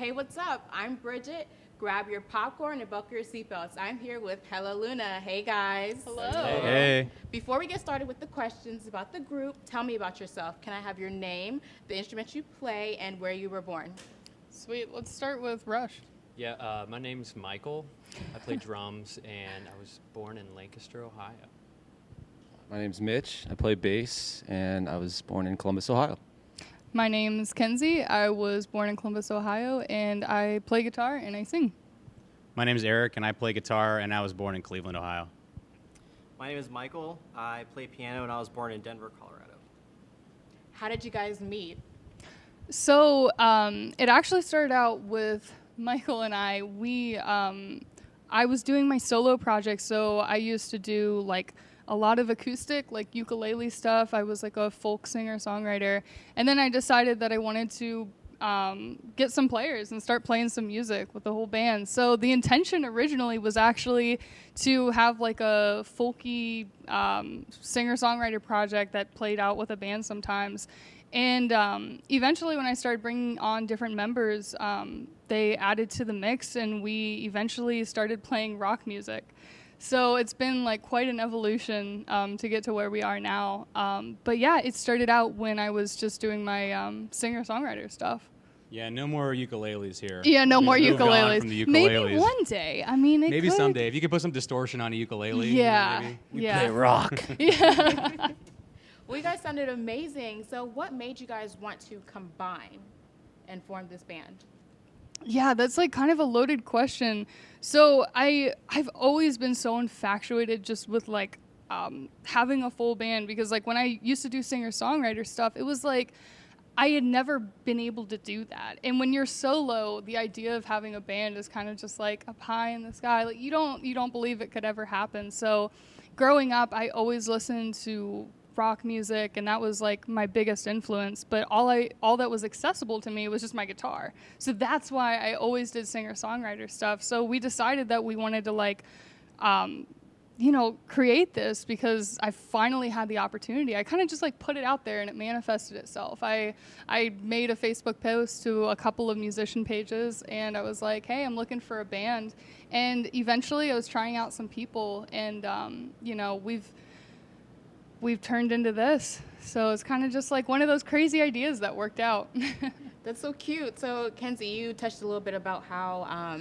Hey, what's up? I'm Bridget. Grab your popcorn and buckle your seatbelts. I'm here with Hella Luna. Hey, guys. Hello. Hey. Before we get started with the questions about the group, tell me about yourself. Can I have your name, the instrument you play, and where you were born? Sweet. Let's start with Rush. Yeah, my name's Michael. I play drums, and I was born in Lancaster, Ohio. My name's Mitch. I play bass, and I was born in Columbus, Ohio. My name's Kenzie. I was born in Columbus, Ohio, and I play guitar and I sing. My name is Eric, and I play guitar, and I was born in Cleveland, Ohio. My name is Michael. I play piano, and I was born in Denver, Colorado. How did you guys meet? So it actually started out with Michael and I. I was doing my solo project, so I used to do like a lot of acoustic, like ukulele stuff. I was like a folk singer-songwriter. And then I decided that I wanted to get some players and start playing some music with the whole band. So the intention originally was actually to have like a folky singer-songwriter project that played out with a band sometimes. And eventually when I started bringing on different members, they added to the mix and we eventually started playing rock music. So it's been like quite an evolution to get to where we are now. But yeah, it started out when I was just doing my singer-songwriter stuff. Yeah, no more ukuleles here. Yeah, no more We've moved on ukuleles. from the Maybe ukuleles. one day. I mean, it Maybe could. someday. If you could put some distortion on a ukulele. Yeah, Maybe. yeah. Play rock. Yeah. Well, you guys sounded amazing. So what made you guys want to combine and form this band? Yeah, that's like kind of a loaded question. So I've always been so infatuated just with like having a full band because like when I used to do singer-songwriter stuff, it was like I had never been able to do that. And when you're solo, the idea of having a band is kind of just like a pie in the sky. Like you don't believe it could ever happen. So growing up, I always listened to rock music, and that was like my biggest influence, but all that was accessible to me was just my guitar. So that's why I always did singer-songwriter stuff. So we decided that we wanted to like create this because I finally had the opportunity. I kind of just like put it out there and it manifested itself. I made a Facebook post to a couple of musician pages and I was like, hey, I'm looking for a band. And eventually I was trying out some people and we've turned into this. So it's kind of just like one of those crazy ideas that worked out. That's so cute. So, Kenzie, you touched a little bit about how,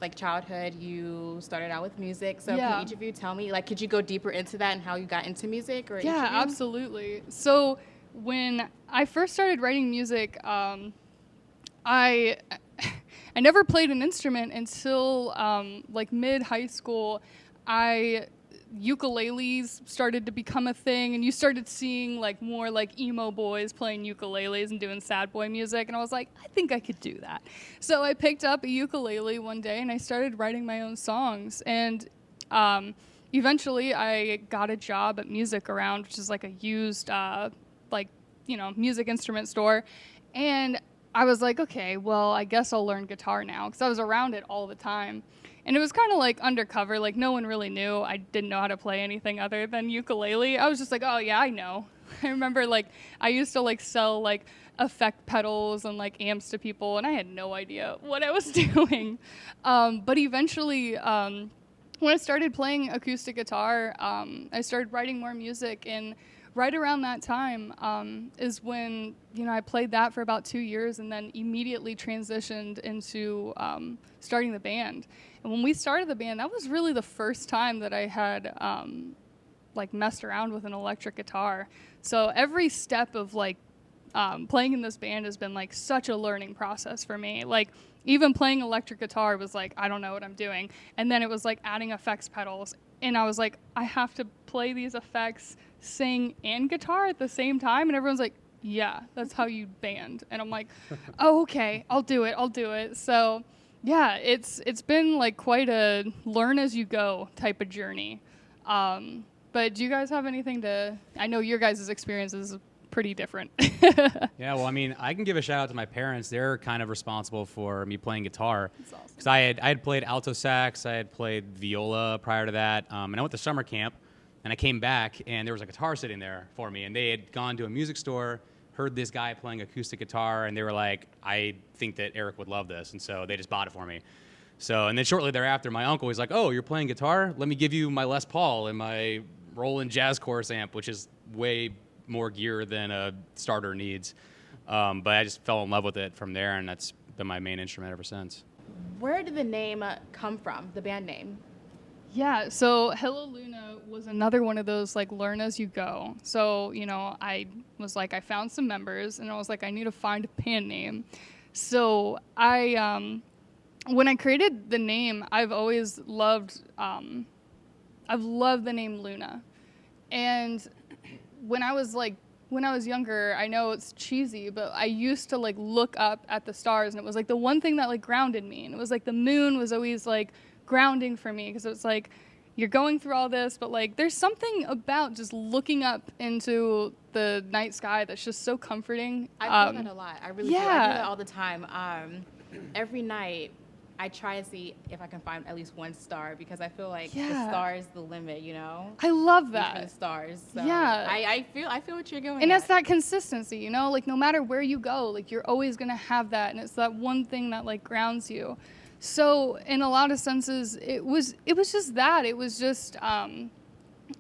like, childhood, you started out with music. So Yeah. can each of you tell me, like, could you go deeper into that and how you got into music? Or each Yeah, of you? absolutely. So when I first started writing music, I never played an instrument until like mid-high school. Ukuleles started to become a thing, and you started seeing like more like emo boys playing ukuleles and doing sad boy music, and I was like, I think I could do that. So I picked up a ukulele one day and I started writing my own songs, and eventually I got a job at Music Around, which is like a used music instrument store, and I was like, okay, well, I guess I'll learn guitar now, because I was around it all the time. And it was kind of like undercover, like no one really knew. I didn't know how to play anything other than ukulele. I was just like, oh yeah, I know. I remember like I used to like sell like effect pedals and like amps to people, and I had no idea what I was doing. But eventually, when I started playing acoustic guitar, I started writing more music, and right around that time is when I played that for about 2 years, and then immediately transitioned into starting the band. And when we started the band, that was really the first time that I had like messed around with an electric guitar. So every step of like playing in this band has been like such a learning process for me. Like even playing electric guitar was like, I don't know what I'm doing. And then it was like adding effects pedals. And I was like, I have to play these effects, sing, and guitar at the same time. And everyone's like, yeah, that's how you band. And I'm like, oh, okay, I'll do it. So yeah, it's been like quite a learn as you go type of journey. But do you guys have anything I know your guys' experience is pretty different. Yeah, well, I mean, I can give a shout out to my parents. They're kind of responsible for me playing guitar. That's awesome. Because I had played alto sax, I had played viola prior to that, and I went to summer camp, and I came back, and there was a guitar sitting there for me, and they had gone to a music store, heard this guy playing acoustic guitar, and they were like, I think that Eric would love this, and so they just bought it for me. So, and then shortly thereafter, my uncle was like, oh, you're playing guitar? Let me give you my Les Paul and my Roland Jazz Chorus amp, which is way more gear than a starter needs. But I just fell in love with it from there, and that's been my main instrument ever since. Where did the name come from, the band name? Yeah, so Hello Luna was another one of those like learn as you go. So, you know, I was like, I found some members and I was like, I need to find a band name. So when I created the name, I've always loved, I've loved the name Luna. And when I was younger, I know it's cheesy, but I used to like look up at the stars, and it was like the one thing that like grounded me. And it was like the moon was always like grounding for me, because it's like you're going through all this, but like there's something about just looking up into the night sky that's just so comforting. I feel that a lot. I really do. I do yeah. that all the time. Every night, I try to see if I can find at least one star, because I feel like the Yeah. star is the limit, you know? I love Reach for the that. stars. So Yeah. I feel what you're going And at. it's that consistency, you know, like no matter where you go, like you're always going to have that. And it's that one thing that like grounds you. So in a lot of senses, it was just that. It was just,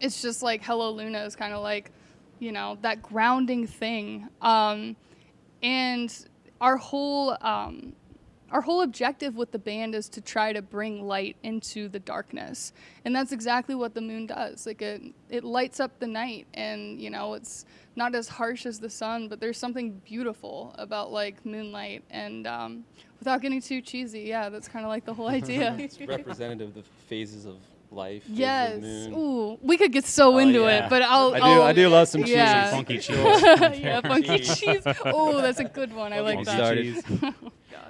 it's just like Hello Luna is kind of like, you know, that grounding thing. And our whole objective with the band is to try to bring light into the darkness. And that's exactly what the moon does. Like it lights up the night, and, you know, it's not as harsh as the sun, but there's something beautiful about like moonlight. And without getting too cheesy, yeah, that's kind of like the whole idea. It's representative of the phases of life. phases of Yes. the moon. Ooh, we could get so Oh, into yeah. it, but I do love some cheese. yeah. Some funky cheese. Yeah, funky cheese. Oh, that's a good one. I like Funky that. cheese.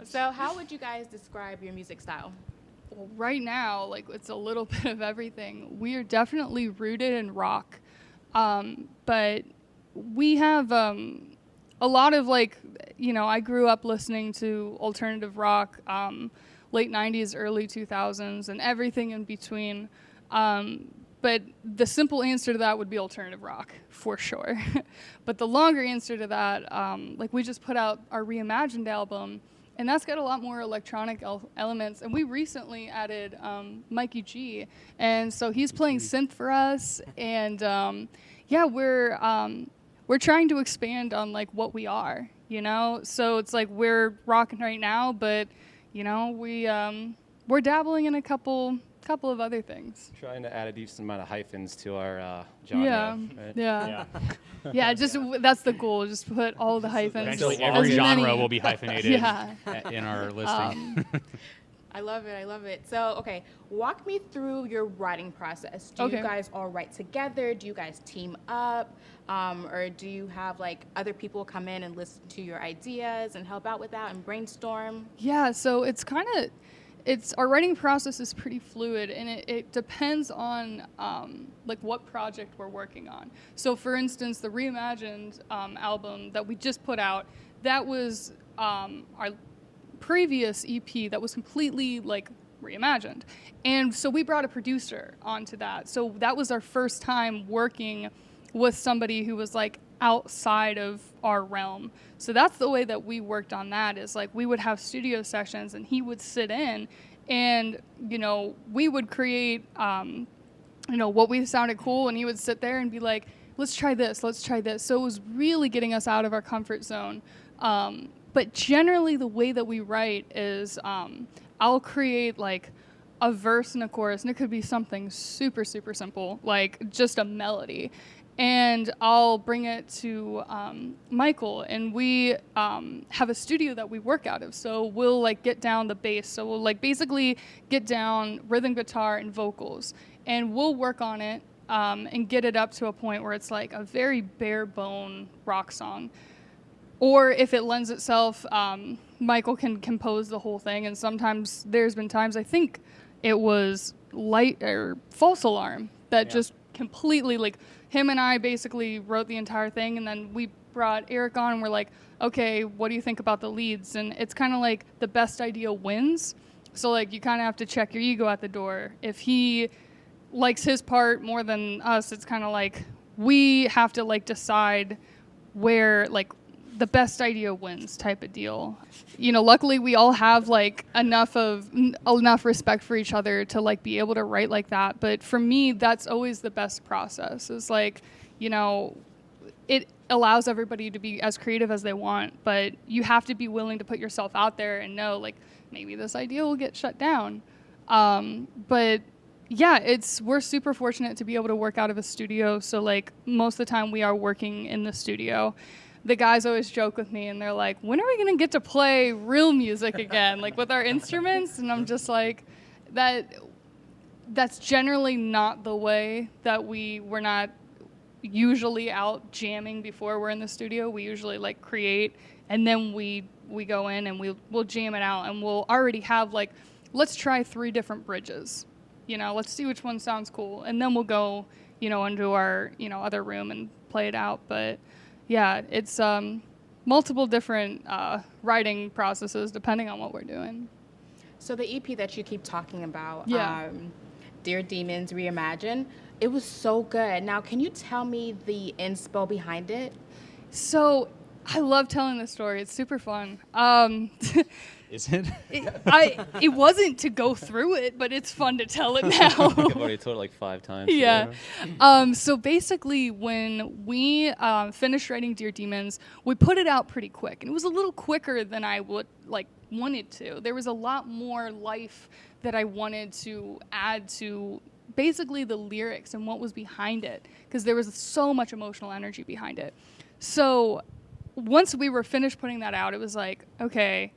So how would you guys describe your music style? Well, right now, like it's a little bit of everything. We are definitely rooted in rock, but we have a lot of like, you know, I grew up listening to alternative rock, late 90s, early 2000s, and everything in between. But the simple answer to that would be alternative rock, for sure. But the longer answer to that, like we just put out our Reimagined album, and that's got a lot more electronic elements. And we recently added Mikey G, and so he's playing synth for us. And yeah, we're trying to expand on like what we are, you know. So it's like we're rocking right now, but you know we're dabbling in a couple of other things. Trying to add a decent amount of hyphens to our genre. Yeah, Right? yeah, yeah. Just that's the goal. Just put all the hyphens. Eventually, As every many- genre will be hyphenated Yeah. in our listing. I love it. I love it. So, okay, walk me through your writing process. Do Okay. you guys all write together? Do you guys team up? Or do you have like other people come in and listen to your ideas and help out with that and brainstorm? Yeah, so our writing process is pretty fluid, and it depends on like what project we're working on. So for instance, the Reimagined album that we just put out, that was our previous EP that was completely like reimagined. And so we brought a producer onto that. So that was our first time working with somebody who was like outside of our realm. So that's the way that we worked on that, is like we would have studio sessions and he would sit in and, you know, we would create, you know, what we sounded cool, and he would sit there and be like, let's try this, let's try this. So it was really getting us out of our comfort zone. But generally the way that we write is I'll create like a verse and a chorus, and it could be something super, super simple, like just a melody. And I'll bring it to Michael, and we have a studio that we work out of. So we'll like get down the bass. So we'll like basically get down rhythm guitar and vocals, and we'll work on it and get it up to a point where it's like a very bare bone rock song. Or if it lends itself, Michael can compose the whole thing. And sometimes there's been times, I think it was False Alarm, that just completely, like, him and I basically wrote the entire thing. And then we brought Eric on and we're like, okay, what do you think about the leads? And it's kind of like the best idea wins. So, like, you kind of have to check your ego at the door. If he likes his part more than us, it's kind of like we have to, like, decide where, like, the best idea wins type of deal. You know, luckily we all have like enough respect for each other to like be able to write like that. But for me, that's always the best process. Is like, you know, it allows everybody to be as creative as they want, but you have to be willing to put yourself out there and know like maybe this idea will get shut down. But yeah, we're super fortunate to be able to work out of a studio. So like most of the time we are working in the studio. The guys always joke with me and they're like, when are we going to get to play real music again? Like with our instruments? And I'm just like, that's generally not the way that we're not usually out jamming before we're in the studio. We usually like create and then we go in and we'll jam it out and we'll already have like, let's try 3 different bridges. You know, let's see which one sounds cool. And then we'll go, you know, into our, you know, other room and play it out. But yeah, it's multiple different writing processes depending on what we're doing. So the EP that you keep talking about, Yeah. Dear Demons Reimagine, it was so good. Now, can you tell me the inspo behind it? So I love telling this story. It's super fun. Is it? It wasn't to go through it, but it's fun to tell it now. I've already told it like 5 times. Yeah. today. So basically, when we finished writing Dear Demons, we put it out pretty quick, and it was a little quicker than I would wanted to. There was a lot more life that I wanted to add to basically the lyrics and what was behind it, because there was so much emotional energy behind it. So once we were finished putting that out, it was like, okay,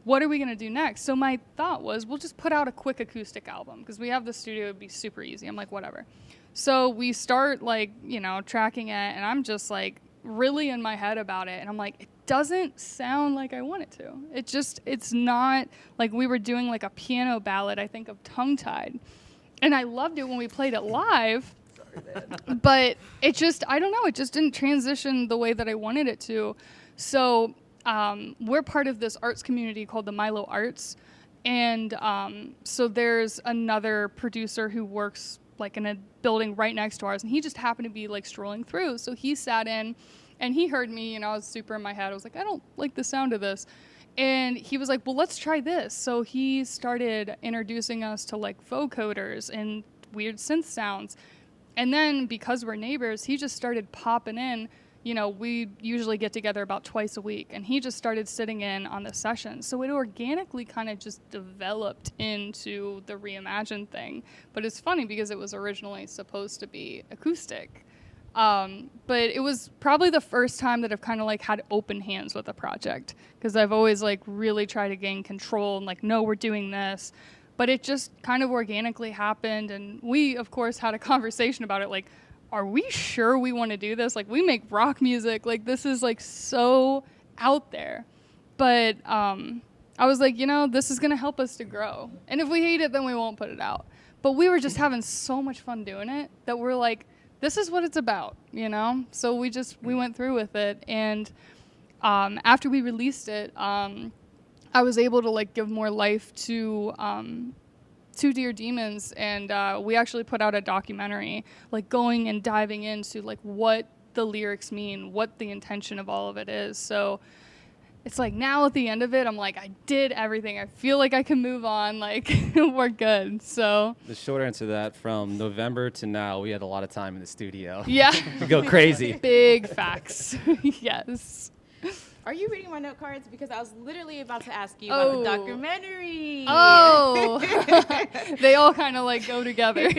what are we going to do next? So my thought was, we'll just put out a quick acoustic album because we have the studio, it'd be super easy. I'm like, whatever. So we start like, you know, tracking it, and I'm just like really in my head about it. And I'm like, it doesn't sound like I want it to. It's not like we were doing like a piano ballad, I think, of Tongue Tied. And I loved it when we played it live. But it just, I don't know, it just didn't transition the way that I wanted it to. So we're part of this arts community called the Milo Arts. And so there's another producer who works like in a building right next to ours. And he just happened to be like strolling through. So he sat in and he heard me, and I was super in my head. I was like, I don't like the sound of this. And he was like, well, let's try this. So he started introducing us to like vocoders and weird synth sounds. And then because we're neighbors, he just started popping in. You know, we usually get together about twice a week, and he just started sitting in on the sessions. So it organically kind of just developed into the Reimagine thing. But it's funny because it was originally supposed to be acoustic. But it was probably the first time that I've kind of like had open hands with a project, because I've always like really tried to gain control and like, no, we're doing this. But it just kind of organically happened. And we, of course, had a conversation about it. Like, are we sure we want to do this? Like, we make rock music. Like, this is like so out there. But I was like, you know, this is going to help us to grow. And if we hate it, then we won't put it out. But we were just having so much fun doing it that we're like, this is what it's about, you know? So we went through with it. And after we released it, I was able to like give more life to Dear Demons, and we actually put out a documentary, like going and diving into like what the lyrics mean, what the intention of all of it is. So it's like now at the end of it, I'm like, I did everything. I feel like I can move on. Like, we're good. So The short answer to that, from November to now, we had a lot of time in the studio. yeah, We go crazy. big facts. Yes. Are you reading my note cards? Because I was literally about to ask you about the Oh. documentary. Oh, they all kind of like go together.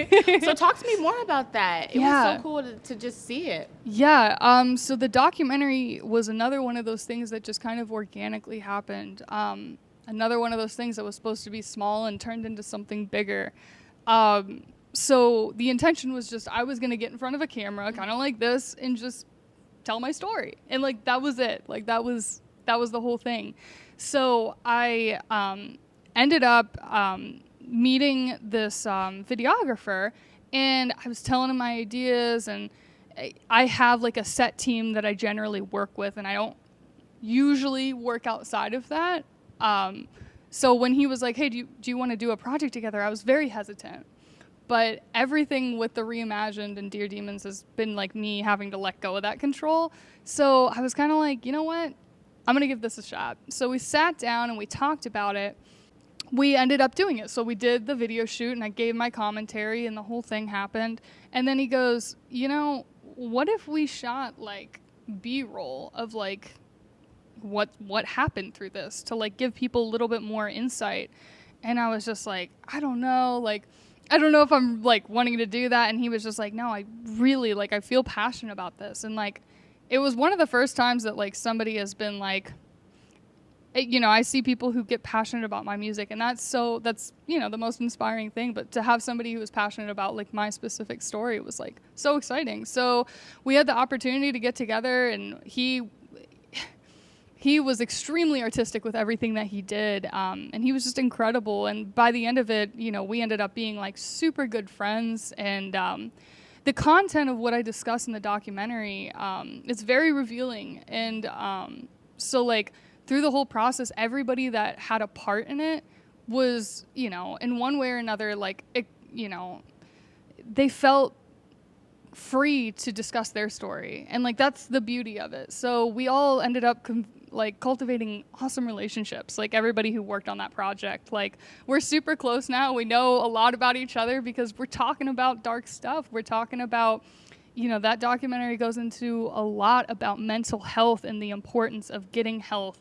So talk to me more about that. It was Yeah. so cool to just see it. Yeah, so the documentary was another one of those things that just kind of organically happened. Another one of those things that was supposed to be small and turned into something bigger. So the intention was just I was going to get in front of a camera, kind of like this, and just tell my story. And like that was it. Like that was the whole thing. So I ended up meeting this videographer, and I was telling him my ideas, and I have like a set team that I generally work with, and I don't usually work outside of that. So when he was like, hey, do you want to do a project together? I was very hesitant. but everything with the Reimagined and Dear Demons has been like me having to let go of that control. So I was kind of like, you know what? I'm going to give this a shot. So we sat down and we talked about it. We ended up doing it. So we did the video shoot and I gave my commentary and the whole thing happened. And then he goes, you know, what if we shot like B-roll of like what happened through this to like give people a little bit more insight? And I was just like, I don't know if I'm like wanting to do that. And he was just like, no, I really like, I feel passionate about this. And like, it was one of the first times that like somebody has been like, you know, I see people who get passionate about my music, and that's, you know, the most inspiring thing. But to have somebody who was passionate about like my specific story was like so exciting. So we had the opportunity to get together, and he was extremely artistic with everything that he did, and he was just incredible. And by the end of it, you know, we ended up being like super good friends. And the content of what I discuss in the documentary, it's very revealing. And so like through the whole process, everybody that had a part in it was, you know, in one way or another, like, it, you know, they felt free to discuss their story. And like, that's the beauty of it. So we all ended up like cultivating awesome relationships. Like everybody who worked on that project, like we're super close now. We know a lot about each other because we're talking about dark stuff. We're talking about, you know, that documentary goes into a lot about mental health and the importance of getting help.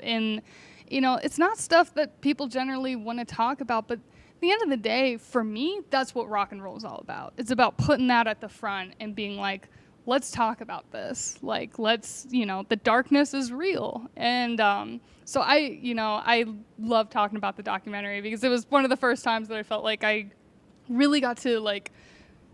And, you know, it's not stuff that people generally want to talk about, but at the end of the day, for me, that's what rock and roll is all about. It's about putting that at the front and being like, let's talk about this. Like, let's, you know, the darkness is real. And so I love talking about the documentary because it was one of the first times that I felt like I really got to, like,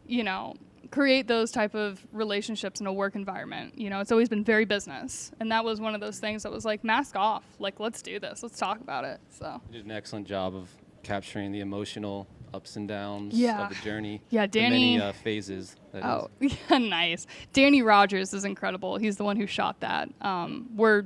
you know, create those type of relationships in a work environment. You know, it's always been very business. And that was one of those things that was like, mask off. Like, let's do this. Let's talk about it. So You did an excellent job of capturing the emotional ups and downs Yeah. of the journey. Yeah, Danny- The many phases. That is. yeah, nice. Danny Rogers is incredible. He's the one who shot that. We're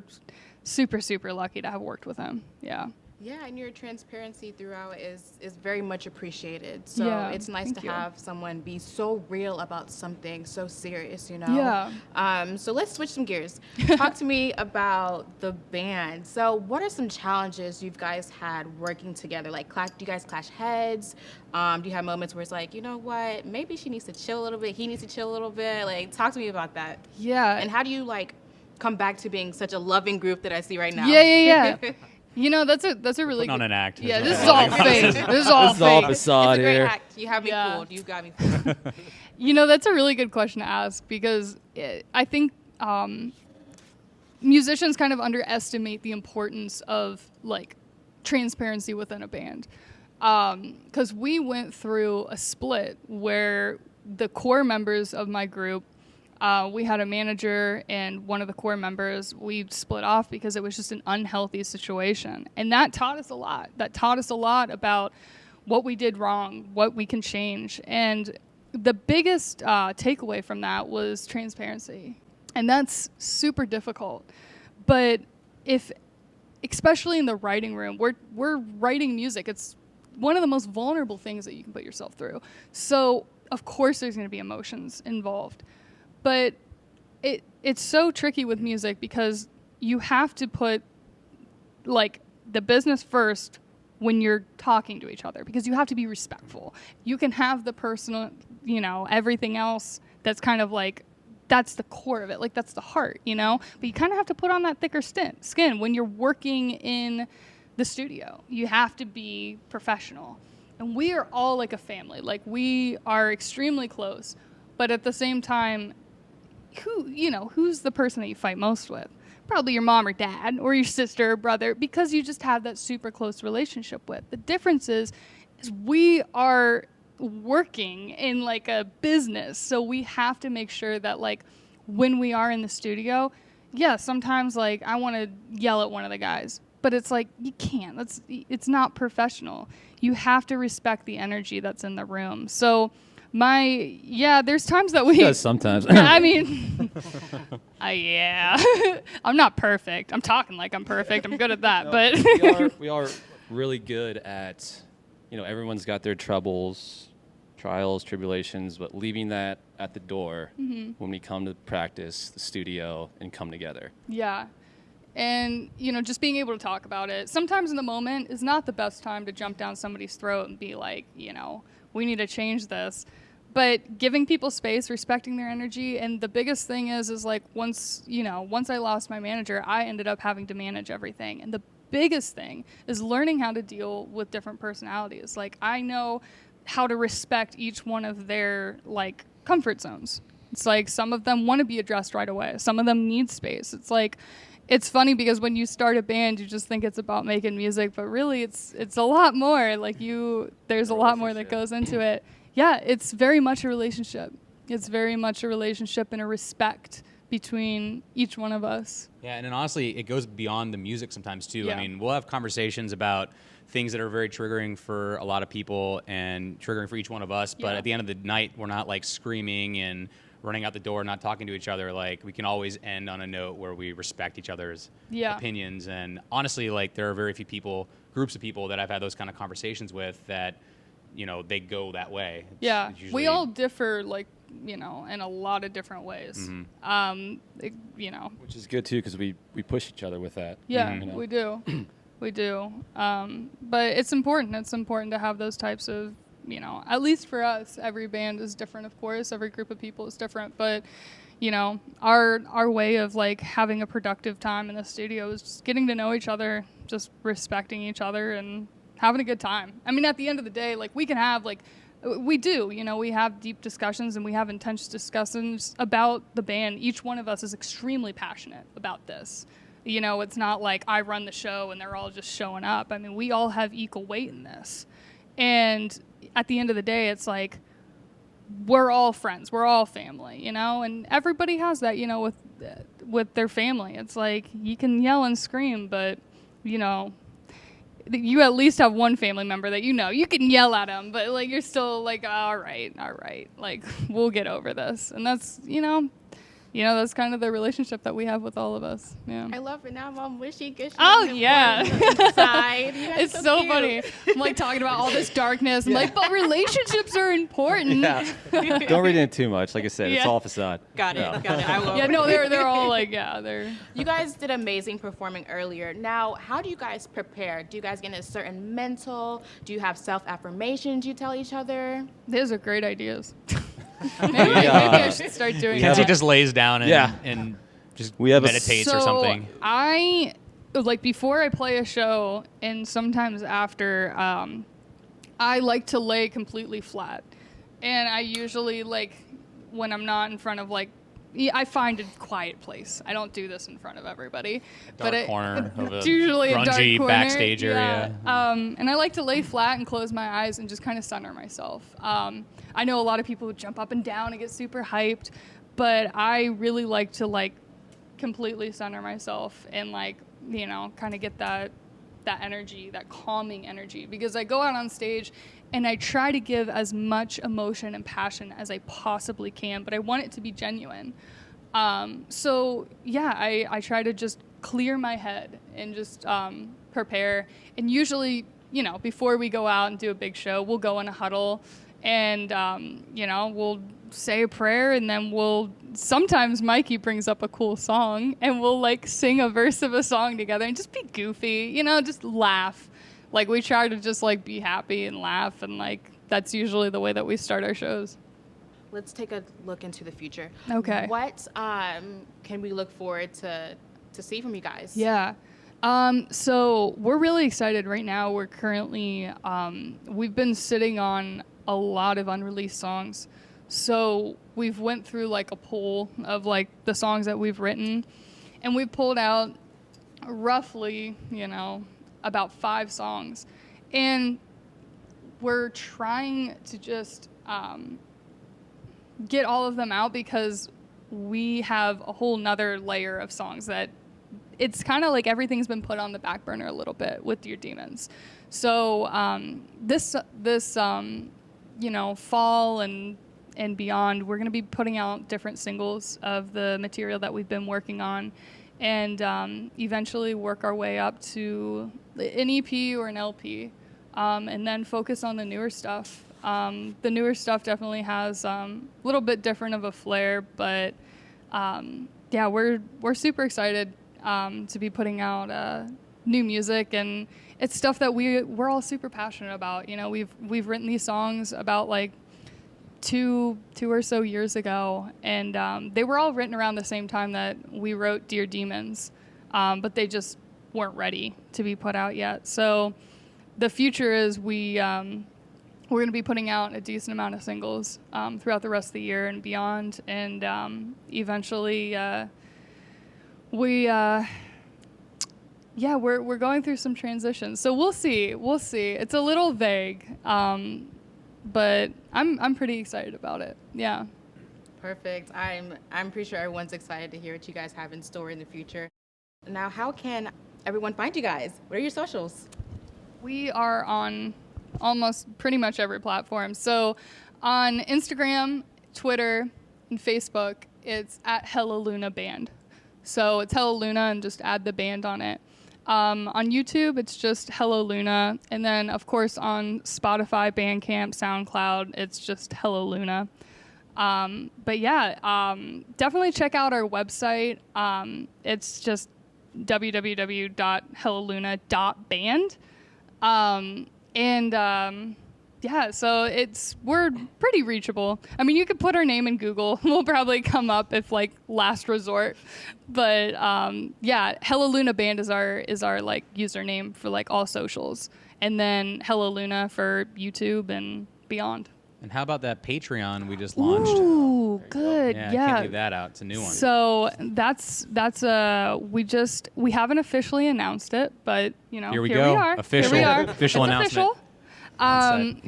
super, super lucky to have worked with him. Yeah. Yeah, and your transparency throughout is very much appreciated. So Yeah, it's nice thank to you. have someone be so real about something so serious, you know? Yeah. So let's switch some gears. Talk to me about the band. So what are some challenges you guys had working together? Like, do you guys clash heads? Do you have moments where it's like, you know what, maybe she needs to chill a little bit, he needs to chill a little bit? Like, talk to me about that. Yeah. And how do you, like, come back to being such a loving group that I see right now? Yeah. You know, that's a really Putting on good, an act. Yeah, is this what is I all like. fake. This is all This is all fake. facade It's a great here. act. You have me Yeah. fooled. You got me fooled. You know, that's a really good question to ask because I think musicians kind of underestimate the importance of like transparency within a band. Because we went through a split where the core members of my group, we had a manager and one of the core members, we split off because it was just an unhealthy situation. And that taught us a lot. That taught us a lot about what we did wrong, what we can change. And the biggest takeaway from that was transparency. And that's super difficult. But especially in the writing room, we're writing music. It's one of the most vulnerable things that you can put yourself through. So of course there's going to be emotions involved. But it's so tricky with music because you have to put like the business first when you're talking to each other because you have to be respectful. You can have the personal, you know, everything else that's kind of like, that's the core of it. Like that's the heart, you know, but you kind of have to put on that thicker skin when you're working in the studio. You have to be professional. And we are all like a family. Like we are extremely close, but at the same time, who's the person that you fight most with? Probably your mom or dad or your sister or brother because you just have that super close relationship with. The difference is we are working in like a business. So we have to make sure that like when we are in the studio, yeah, sometimes like I want to yell at one of the guys, but it's like you can't. It's not professional. You have to respect the energy that's in the room. So there's times that we... She does sometimes. I mean, yeah. I'm not perfect. I'm talking like I'm perfect. I'm good at that, but... we are really good at, you know, everyone's got their troubles, trials, tribulations, but leaving that at the door Mm-hmm. when we come to practice, the studio, and come together. Yeah. And, just being able to talk about it. Sometimes in the moment is not the best time to jump down somebody's throat and be like, we need to change this. But giving people space, respecting their energy, and the biggest thing is like once I lost my manager, I ended up having to manage everything. And the biggest thing is learning how to deal with different personalities. Like, I know how to respect each one of their like comfort zones. It's like some of them want to be addressed right away. Some of them need space. It's like, it's funny because when you start a band, you just think it's about making music, but really it's a lot more. Like there's a lot more that goes into it. Yeah, it's very much a relationship. It's very much a relationship and a respect between each one of us. Yeah, and then honestly, it goes beyond the music sometimes too. Yeah. I mean, we'll have conversations about things that are very triggering for a lot of people and triggering for each one of us, but Yeah. at the end of the night, we're not like screaming and running out the door, not talking to each other. Like, we can always end on a note where we respect each other's Yeah. opinions. And honestly, like, there are very few groups of people that I've had those kind of conversations with that, they go that way. Yeah, It's we usually- all differ, like, in a lot of different ways. Mm-hmm. Which is good too, because we push each other with that. Yeah, you know? we do. We do. But it's important. It's important to have those types of, at least for us, every band is different, of course. Every group of people is different. But, our way of, like, having a productive time in the studio is just getting to know each other, just respecting each other and having a good time. I mean, at the end of the day, like, we can have, like, we do, we have deep discussions and we have intense discussions about the band. Each one of us is extremely passionate about this. It's not like I run the show and they're all just showing up. I mean, we all have equal weight in this. And at the end of the day, it's like, we're all friends. We're all family, and everybody has that, with their family. It's like, you can yell and scream, but, you at least have one family member that you can yell at them, but like you're still like, all right, like we'll get over this. And that's that's kind of the relationship that we have with all of us. Yeah. I love it. Now I'm all mushy gushy. Oh, and yeah. inside. You guys It's are so cute. funny. I'm like talking about all this darkness. I'm like, but relationships are important. Yeah. Don't read in too much. Like I said, it's Yeah. all facade. Got it. I will. Yeah, no, they're all like, yeah, they're. You guys did amazing performing earlier. Now, how do you guys prepare? Do you guys get in a certain mental? Do you have self-affirmations you tell each other? Those are great ideas. maybe I should start doing Kenzie that. just lays down and, Yeah. and just We have a- meditates or something. I like before I play a show and sometimes after, I like to lay completely flat, and I usually like when I'm not in front of like. I find a quiet place. I don't do this in front of everybody. Dark corner of a it's usually a dark grungy corner. backstage area. And I like to lay flat and close my eyes and just kind of center myself. I know a lot of people who jump up and down and get super hyped, but I really like to like completely center myself and like, kind of get that energy, that calming energy, because I go out on stage and I try to give as much emotion and passion as I possibly can, but I want it to be genuine. So yeah, I try to just clear my head and just prepare. And usually, before we go out and do a big show, we'll go in a huddle and, we'll say a prayer, and then sometimes Mikey brings up a cool song and we'll like sing a verse of a song together and just be goofy, just laugh. Like, we try to just like be happy and laugh, and like that's usually the way that we start our shows. Let's take a look into the future. Okay. What can we look forward to see from you guys? Yeah. So we're really excited right now. We're currently, we've been sitting on a lot of unreleased songs. So we've went through like a poll of like the songs that we've written, and we pulled out roughly, about 5 songs. And we're trying to just get all of them out because we have a whole nother layer of songs that it's kind of like everything's been put on the back burner a little bit with Dear Demons. So this fall and beyond, we're going to be putting out different singles of the material that we've been working on, and eventually work our way up to an EP or an LP, and then focus on the newer stuff. The newer stuff definitely has a little bit different of a flair, but yeah, we're super excited to be putting out new music, and it's stuff that we're all super passionate about. You know, we've written these songs about like two or so years ago, and they were all written around the same time that we wrote Dear Demons, but they just weren't ready to be put out yet. So the future is we're going to be putting out a decent amount of singles throughout the rest of the year and beyond, and eventually we're going through some transitions. So we'll see. It's a little vague, but I'm pretty excited about it. Yeah. Perfect. I'm pretty sure everyone's excited to hear what you guys have in store in the future. Now, how can everyone find you guys? What are your socials? We are on almost pretty much every platform. So on Instagram, Twitter, and Facebook, it's at Hello Luna Band. So it's Hello Luna and just add the band on it. On YouTube, it's just Hello Luna. And then, of course, on Spotify, Bandcamp, SoundCloud, it's just Hello Luna. But yeah, definitely check out our website. It's just www.helloluna.band. Yeah, so we're pretty reachable. I mean, you could put our name in Google. We'll probably come up if like last resort. But yeah, Hello Luna Band is our like username for like all socials. And then Hello Luna for YouTube and beyond. And how about that Patreon we just launched? Ooh, good. Yeah, Yeah. I can't leave that out. It's a new one. So that's we haven't officially announced it, but you know, Here we we go. are. Official. Here we are. Official It's announcement. Official.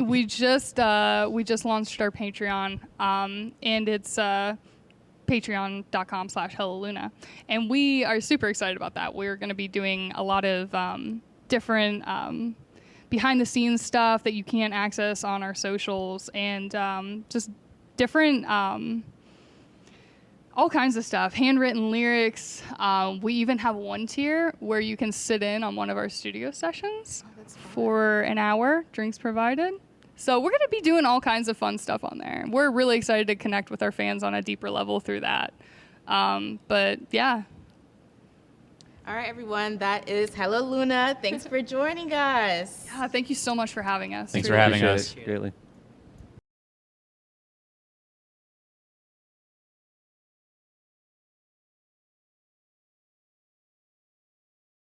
We just launched our Patreon, and it's patreon.com/HelloLuna, and we are super excited about that. We're going to be doing a lot of different behind the scenes stuff that you can't access on our socials, and just different all kinds of stuff, handwritten lyrics. We even have one tier where you can sit in on one of our studio sessions for an hour, drinks provided. So we're going to be doing all kinds of fun stuff on there. We're really excited to connect with our fans on a deeper level through that. But yeah. All right, everyone, that is Hello Luna. Thanks for joining us. Yeah, thank you so much for having us. Thanks Really for having Appreciate us. it greatly.